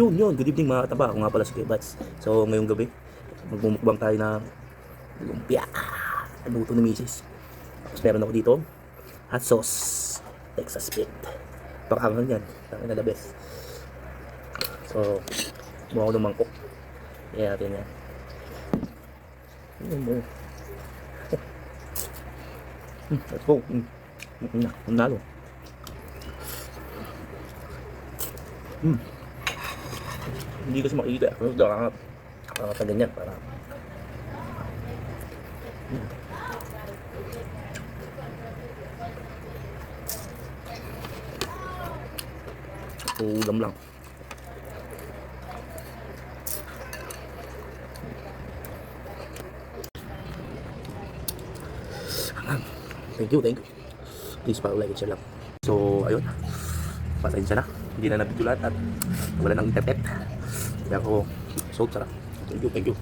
Yun, good evening mga kataba. Ako nga pala si Kebats. So ngayong gabi, magmumukbang tayo ng lumpia. Luto ni Mrs. Tapos meron ako dito, hot sauce, Texas Pit. Pakangan yan, tangin na the best. So, buha ko ng mangkok. Kaya natin yan. Let's go. Nalo. Hindi kasi makikita. Pero nakakata ganyan para ulam lang. Thank you. Please follow, like, and share lang. So, ayun. Pasensya na. Hindi na nabidyo lahat at wala nang internet. Kaya ako, so sarap. Thank you.